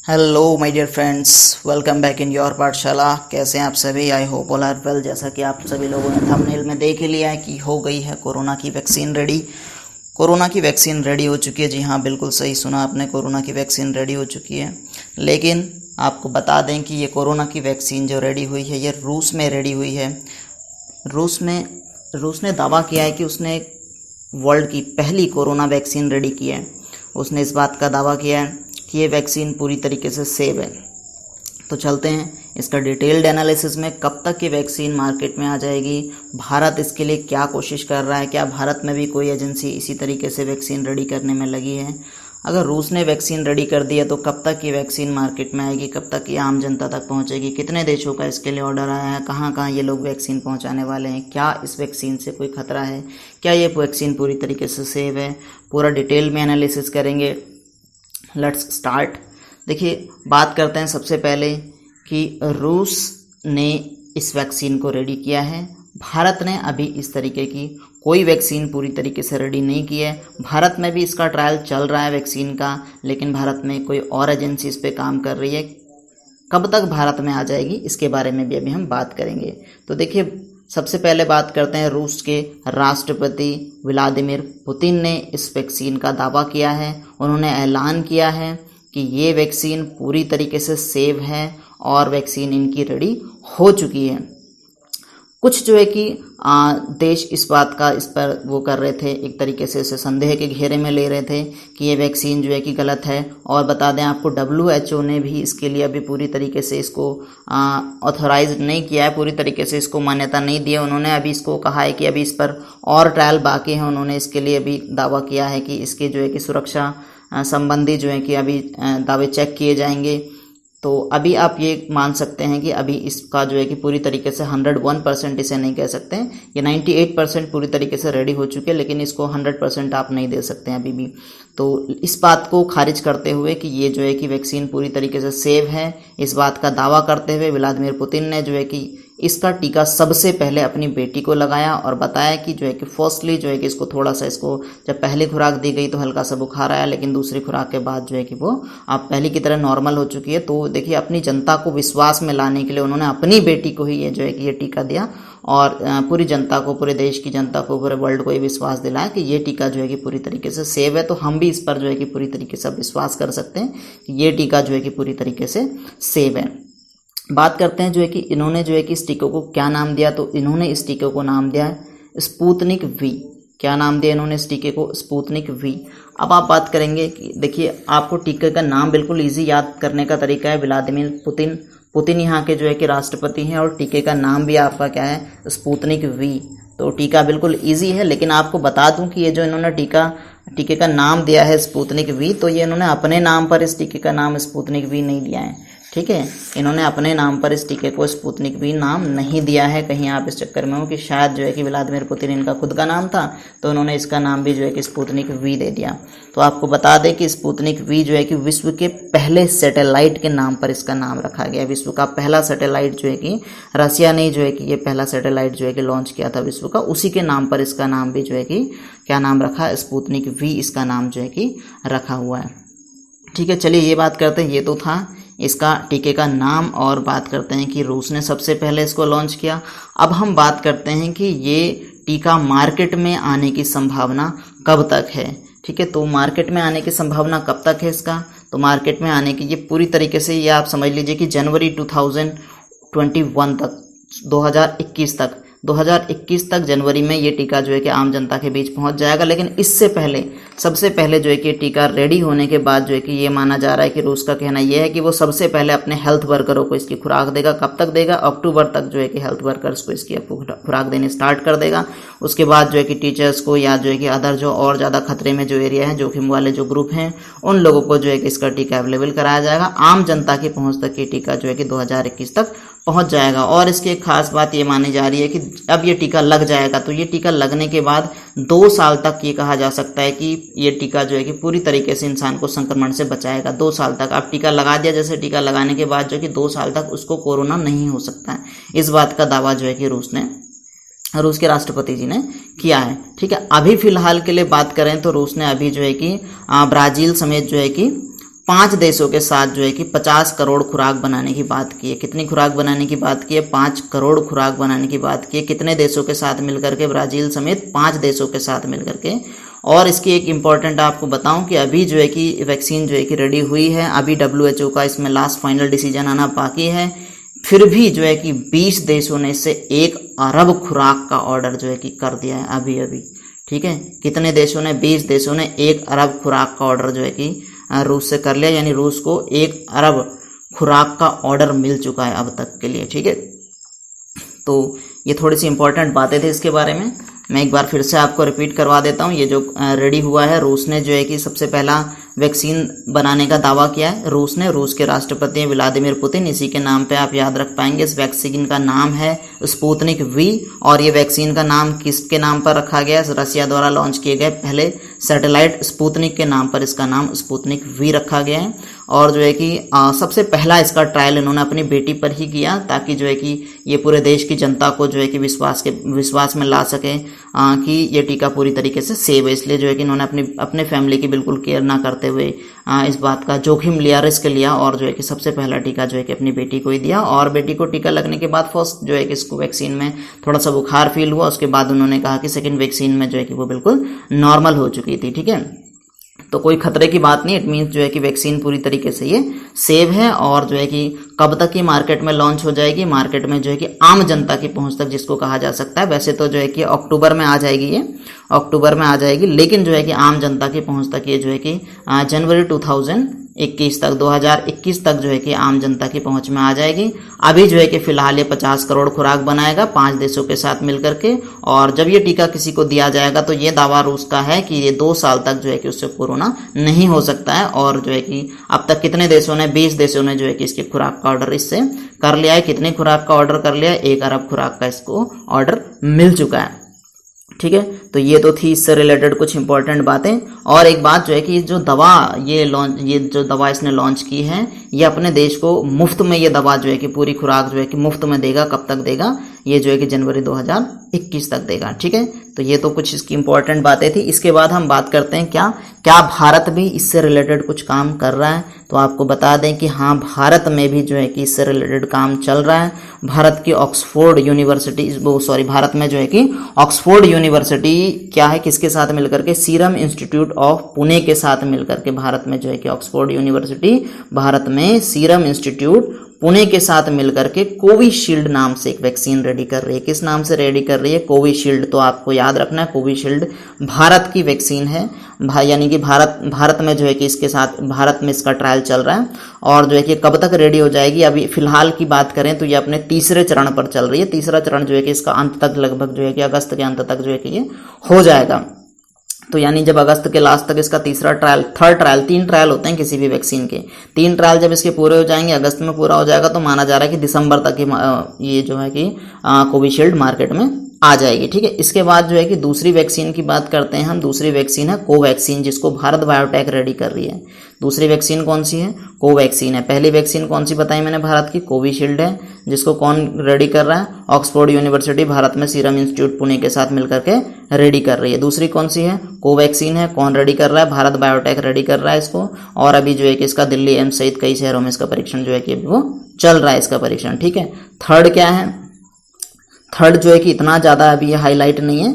Hello my dear friends, welcome back in your पाठशाला। कैसे हैं आप सभी? I hope all are well. जैसा कि आप सभी लोगों ने थंबनेल में देख ही लिया है कि हो गई है कोरोना की वैक्सीन रेडी। कोरोना की वैक्सीन रेडी हो चुकी है। जी हाँ, बिल्कुल सही सुना आपने, कोरोना की वैक्सीन रेडी हो चुकी है। लेकिन आपको बता दें कि ये कोरोना की वैक्सीन जो रेडी हुई है ये रूस में रेडी हुई है। रूस ने दावा किया है कि उसने वर्ल्ड की पहली कोरोना वैक्सीन रेडी की है। उसने इस बात का दावा किया है कि ये वैक्सीन पूरी तरीके से सेव है। तो चलते हैं इसका डिटेल्ड एनालिसिस में। कब तक ये वैक्सीन मार्केट में आ जाएगी, भारत इसके लिए क्या कोशिश कर रहा है, क्या भारत में भी कोई एजेंसी इसी तरीके से वैक्सीन रेडी करने में लगी है। अगर रूस ने वैक्सीन रेडी कर दी है तो कब तक ये वैक्सीन मार्केट में आएगी, कब तक ये आम जनता तक पहुंचेगी, कितने देशों का इसके लिए ऑर्डर आया है, कहाँ कहाँ ये लोग वैक्सीन पहुंचाने वाले हैं, क्या इस वैक्सीन से कोई खतरा है, क्या ये वैक्सीन पूरी तरीके से सेव है, पूरा डिटेल में एनालिसिस करेंगे। Let's start. देखिए, बात करते हैं सबसे पहले कि रूस ने इस वैक्सीन को रेडी किया है। भारत ने अभी इस तरीके की कोई वैक्सीन पूरी तरीके से रेडी नहीं की है। भारत में भी इसका ट्रायल चल रहा है वैक्सीन का, लेकिन भारत में कोई और एजेंसी इस पे काम कर रही है। कब तक भारत में आ जाएगी इसके बारे में भी अभी हम बात करेंगे। तो देखिए, सबसे पहले बात करते हैं, रूस के राष्ट्रपति व्लादिमीर पुतिन ने इस वैक्सीन का दावा किया है। उन्होंने ऐलान किया है कि ये वैक्सीन पूरी तरीके से सेव है और वैक्सीन इनकी रेडी हो चुकी है। कुछ जो है कि देश इस पर वो कर रहे थे, एक तरीके से इसे संदेह के घेरे में ले रहे थे कि ये वैक्सीन जो है कि गलत है। और बता दें आपको, WHO ने भी इसके लिए अभी पूरी तरीके से इसको ऑथराइज नहीं किया है, पूरी तरीके से इसको मान्यता नहीं दी है। उन्होंने अभी इसको कहा है कि अभी इस पर और ट्रायल बाकी है। उन्होंने इसके लिए अभी दावा किया है कि इसके जो है कि सुरक्षा संबंधी जो है कि अभी दावे चेक किए जाएंगे। तो अभी आप ये मान सकते हैं कि अभी इसका जो है कि पूरी तरीके से 101% इसे नहीं कह सकते हैं। ये 98% पूरी तरीके से रेडी हो चुके हैं, लेकिन इसको 100% आप नहीं दे सकते हैं अभी भी। तो इस बात को खारिज करते हुए कि ये जो है कि वैक्सीन पूरी तरीके से सेव है, इस बात का दावा करते हुए व्लादिमीर पुतिन ने जो है कि इसका टीका सबसे पहले अपनी बेटी को लगाया और बताया कि जो है कि फर्स्टली जो है कि इसको थोड़ा सा, इसको जब पहली खुराक दी गई तो हल्का सा बुखार आया, लेकिन दूसरी खुराक के बाद जो है कि वो अब पहली की तरह नॉर्मल हो चुकी है। तो देखिए, अपनी जनता को विश्वास में लाने के लिए उन्होंने अपनी बेटी को ही ये जो है कि ये टीका दिया और पूरी जनता को, पूरे देश की जनता को, पूरे वर्ल्ड को ये विश्वास दिलाया कि ये टीका जो है कि पूरी तरीके से सेव है। तो हम भी इस पर जो है कि पूरी तरीके से विश्वास कर सकते हैं कि ये टीका जो है कि पूरी तरीके से सेव है। बात करते हैं जो है कि इन्होंने जो है कि इस टीके को क्या नाम दिया। तो इन्होंने इस टीके को नाम दिया है स्पुतनिक वी। क्या नाम दिया इन्होंने इस टीके को? Sputnik V. अब आप बात करेंगे कि देखिए, आपको टीके का नाम बिल्कुल इजी याद करने का तरीका है। व्लादिमीर पुतिन यहाँ के जो है कि राष्ट्रपति हैं और टीके का नाम भी आपका क्या है? Sputnik V. तो टीका बिल्कुल ईजी है। लेकिन आपको बता दूं कि ये जो इन्होंने टीके का नाम दिया है स्पुतनिक वी, तो ये इन्होंने अपने नाम पर इस टीके का नाम स्पुतनिक वी नहीं दिया है। ठीक है, इन्होंने अपने नाम पर इस टीके को स्पुतनिक वी नाम नहीं दिया है। कहीं आप इस चक्कर में हो कि शायद जो है कि व्लादिमीर पुतिन इनका खुद का नाम था, तो उन्होंने इसका नाम भी जो है कि स्पुतनिक वी दे दिया। तो आपको बता दें कि स्पुतनिक वी जो है कि विश्व के पहले सैटेलाइट के नाम पर इसका नाम रखा गया। विश्व का पहला सैटेलाइट जो है कि रसिया ने जो है कि ये पहला सैटेलाइट जो है कि लॉन्च किया था विश्व का, उसी के नाम पर इसका नाम भी जो है कि क्या नाम रखा? स्पुतनिक वी इसका नाम जो है कि रखा हुआ है। ठीक है, चलिए ये बात करते हैं। ये तो था इसका टीके का नाम और बात करते हैं कि रूस ने सबसे पहले इसको लॉन्च किया। अब हम बात करते हैं कि ये टीका मार्केट में आने की संभावना कब तक है। ठीक है, तो मार्केट में आने की संभावना कब तक है इसका? तो मार्केट में आने की ये पूरी तरीके से ये आप समझ लीजिए कि जनवरी 2021 तक, 2021 तक जनवरी में ये टीका जो है कि आम जनता के बीच पहुंच जाएगा। लेकिन इससे पहले, सबसे पहले जो है कि टीका रेडी होने के बाद जो है कि ये माना जा रहा है कि रूस का कहना यह है कि वो सबसे पहले अपने हेल्थ वर्करों को इसकी खुराक देगा। कब तक देगा? अक्टूबर तक जो है कि हेल्थ वर्कर्स को इसकी खुराक देनी स्टार्ट कर देगा। उसके बाद जो है कि टीचर्स को या जो है कि अदर जो और ज़्यादा खतरे में जो एरिया है, जोखिम वाले जो ग्रुप हैं, उन लोगों को जो है कि इसका टीका अवेलेबल कराया जाएगा। आम जनता की पहुँच तक ये टीका जो है कि 2021 तक पहुंच जाएगा। और इसकी एक खास बात ये मानी जा रही है कि अब ये टीका लग जाएगा तो ये टीका लगने के बाद 2 साल तक ये कहा जा सकता है कि ये टीका जो है कि पूरी तरीके से इंसान को संक्रमण से बचाएगा। 2 साल तक आप टीका लगा दिया, जैसे टीका लगाने के बाद जो है कि 2 साल तक उसको कोरोना नहीं हो सकता है। इस बात का दावा जो है कि रूस के राष्ट्रपति जी ने किया है। ठीक है, अभी फिलहाल के लिए बात करें तो रूस ने अभी जो है कि ब्राजील समेत जो है कि 5 देशों के साथ जो है कि 50 करोड़ खुराक बनाने की बात की है। कितनी खुराक बनाने की बात की है? 5 करोड़ खुराक बनाने की बात की है। कितने देशों के साथ मिलकर के? ब्राजील समेत 5 देशों के साथ मिलकर के। और इसकी एक इम्पॉर्टेंट आपको बताऊं कि अभी जो है कि वैक्सीन जो है कि रेडी हुई है। अभी WHO का इसमें लास्ट फाइनल डिसीजन आना बाकी है। फिर भी जो है कि 20 देशों ने इसे 1 अरब खुराक का ऑर्डर जो है कि कर दिया है अभी अभी। ठीक है, कितने देशों ने? 20 देशों ने 1 अरब खुराक का ऑर्डर जो है कि रूस से कर लिया, यानी रूस को 1 अरब खुराक का ऑर्डर मिल चुका है अब तक के लिए। ठीक है, तो ये थोड़ी सी इंपॉर्टेंट बातें थी इसके बारे में। मैं एक बार फिर से आपको रिपीट करवा देता हूँ। ये जो रेडी हुआ है, रूस ने जो है कि सबसे पहला वैक्सीन बनाने का दावा किया है। रूस के राष्ट्रपति हैं व्लादिमीर पुतिन। इसी के नाम पे आप याद रख पाएंगे। इस वैक्सीन का नाम है स्पुतनिक वी। और ये वैक्सीन का नाम किसके नाम पर रखा गया? रसिया द्वारा लॉन्च किए गए पहले सैटेलाइट स्पुतनिक के नाम पर इसका नाम स्पुतनिक वी रखा गया है। और जो है कि सबसे पहला इसका ट्रायल इन्होंने अपनी बेटी पर ही किया, ताकि जो है कि ये पूरे देश की जनता को जो है कि विश्वास में ला सके कि ये टीका पूरी तरीके से सेफ है। इसलिए जो है कि इन्होंने अपने फैमिली की बिल्कुल केयर ना करते हुए इस बात का जोखिम लिया, रिस्क लिया, और जो है कि सबसे पहला टीका जो है कि अपनी बेटी को ही दिया। और बेटी को टीका लगने के बाद फर्स्ट जो है कि इसको वैक्सीन में थोड़ा सा बुखार फील हुआ। उसके बाद उन्होंने कहा कि सेकेंड वैक्सीन में जो है कि वो बिल्कुल नॉर्मल हो चुकी थी। ठीक है, तो कोई खतरे की बात नहीं। इट मीन्स जो है कि वैक्सीन पूरी तरीके से ये सेव है। और जो है कि कब तक ये मार्केट में लॉन्च हो जाएगी? मार्केट में जो है कि आम जनता की पहुंच तक, जिसको कहा जा सकता है, वैसे तो जो है कि अक्टूबर में आ जाएगी, ये अक्टूबर में आ जाएगी, लेकिन जो है कि आम जनता की पहुंच तक ये जो है कि जनवरी 2021 तक जो है कि आम जनता की पहुंच में आ जाएगी। अभी जो है कि फिलहाल ये 50 करोड़ खुराक बनाएगा 5 देशों के साथ मिलकर के। और जब ये टीका किसी को दिया जाएगा तो ये दावा रूस का है कि ये 2 साल तक जो है कि उससे कोरोना नहीं हो सकता है। और जो है कि अब तक कितने देशों ने? 20 देशों ने जो है कि इसके खुराक का ऑर्डर इससे कर लिया है। कितनी खुराक का ऑर्डर कर लिया है? 1 अरब खुराक का इसको ऑर्डर मिल चुका है। ठीक है, तो ये तो थी इससे रिलेटेड कुछ इंपॉर्टेंट बातें। और एक बात जो है कि जो दवा ये जो दवा इसने लॉन्च की है, ये अपने देश को मुफ्त में ये दवा जो है कि पूरी खुराक जो है कि मुफ्त में देगा। कब तक देगा? ये जो है कि जनवरी 2021 तक देगा। ठीक है, तो ये तो कुछ इसकी इंपॉर्टेंट बातें थी। इसके बाद हम बात करते हैं क्या भारत भी इससे रिलेटेड कुछ काम कर रहा है? तो आपको बता दें कि हाँ, भारत में भी जो है कि इससे रिलेटेड काम चल रहा है। भारत की ऑक्सफोर्ड यूनिवर्सिटी, भारत में जो है कि ऑक्सफोर्ड यूनिवर्सिटी क्या है, किसके साथ मिलकर के? सीरम इंस्टीट्यूट ऑफ पुणे के साथ मिलकर के भारत में जो है कि ऑक्सफोर्ड यूनिवर्सिटी भारत में सीरम इंस्टीट्यूट पुणे के साथ मिलकर के कोविशील्ड नाम से एक वैक्सीन रेडी कर रही है। किस नाम से रेडी कर रही है? कोविशील्ड। तो आपको याद रखना है, कोविशील्ड भारत की वैक्सीन है, यानी कि भारत में जो है कि इसके साथ भारत में इसका ट्रायल चल रहा है। और जो है कि कब तक रेडी हो जाएगी? अभी फिलहाल की बात करें तो ये अपने तीसरे चरण पर चल रही है। तीसरा चरण जो है कि इसका अंत तक, लगभग जो है कि अगस्त के अंत तक जो है कि ये हो जाएगा। तो यानी जब अगस्त के लास्ट तक इसका थर्ड ट्रायल, 3 ट्रायल होते हैं किसी भी वैक्सीन के, 3 ट्रायल जब इसके पूरे हो जाएंगे, अगस्त में पूरा हो जाएगा, तो माना जा रहा है कि दिसंबर तक ये जो है कि कोविशील्ड मार्केट में आ जाएगी। ठीक है, इसके बाद जो है कि दूसरी वैक्सीन की बात करते हैं हम। दूसरी वैक्सीन है कोवैक्सीन, जिसको भारत बायोटेक रेडी कर रही है। दूसरी वैक्सीन कौन सी है? कोवैक्सीन है। पहली वैक्सीन कौन सी बताई मैंने? भारत की कोविशील्ड है, जिसको कौन रेडी कर रहा है? ऑक्सफोर्ड यूनिवर्सिटी भारत में सीरम इंस्टीट्यूट पुणे के साथ मिलकर के रेडी कर रही है। दूसरी कौन सी है? कोवैक्सीन है। कौन रेडी कर रहा है? भारत बायोटेक रेडी कर रहा है इसको। और अभी जो है कि इसका दिल्ली एम्स सहित कई शहरों में इसका परीक्षण जो है कि अभी वो चल रहा है, इसका परीक्षण। ठीक है, थर्ड क्या है? थर्ड जो है कि इतना ज़्यादा अभी ये हाईलाइट नहीं है।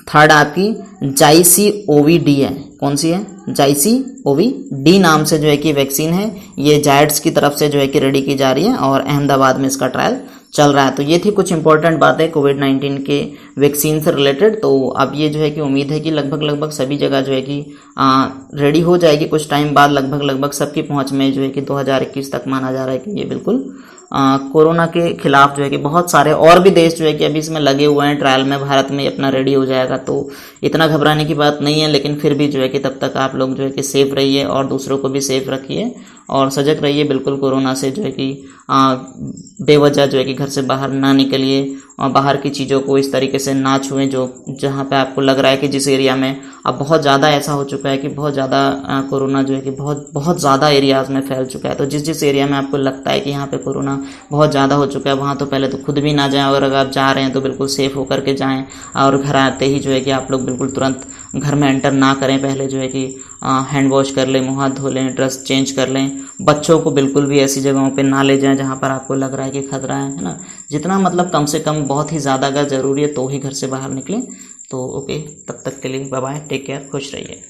थर्ड आपकी JYCOV-D है। कौन सी है? JYCOV-D नाम से जो है कि वैक्सीन है। ये जायड्स की तरफ से जो है कि रेडी की जा रही है और अहमदाबाद में इसका ट्रायल चल रहा है। तो ये थी कुछ इंपॉर्टेंट बातें कोविड-19 के वैक्सीन से रिलेटेड। तो अब ये जो है कि उम्मीद है कि लगभग सभी जगह जो है कि रेडी हो जाएगी कुछ टाइम बाद। लगभग सबकी पहुंच में जो है कि 2021 तक माना जा रहा है कि ये बिल्कुल कोरोना के खिलाफ जो है कि बहुत सारे और भी देश जो है कि अभी इसमें लगे हुए हैं ट्रायल में। भारत में अपना रेडी हो जाएगा, तो इतना घबराने की बात नहीं है। लेकिन फिर भी जो है कि तब तक आप लोग जो है कि सेफ रहिए और दूसरों को भी सेफ रखिए और सजग रहिए। बिल्कुल कोरोना से जो है कि बेवजह जो है कि घर से बाहर ना निकलिए और बाहर की चीज़ों को इस तरीके से ना छुएं जहाँ पे आपको लग रहा है कि जिस एरिया में अब बहुत ज़्यादा ऐसा हो चुका है कि बहुत ज़्यादा कोरोना जो है कि बहुत ज़्यादा एरियाज़ में फैल चुका है। तो जिस एरिया में आपको लगता है कि यहाँ पे कोरोना बहुत ज़्यादा हो चुका है, वहाँ तो पहले तो खुद भी ना जाएं, और अगर आप जा रहे हैं तो बिल्कुल सेफ होकर के जाएं। और घर आते ही जो है कि आप लोग बिल्कुल तुरंत घर में एंटर ना करें, पहले जो है कि हैंड वॉश कर लें, मुँह हाथ धो लें, ड्रेस चेंज कर लें। बच्चों को बिल्कुल भी ऐसी जगहों पे ना ले जाएं जहाँ पर आपको लग रहा है कि खतरा है ना। जितना मतलब कम से कम, बहुत ही ज़्यादा अगर ज़रूरी है तो ही घर से बाहर निकलें। तो ओके, तब तक के लिए बाय बाय, टेक केयर, खुश रहिए।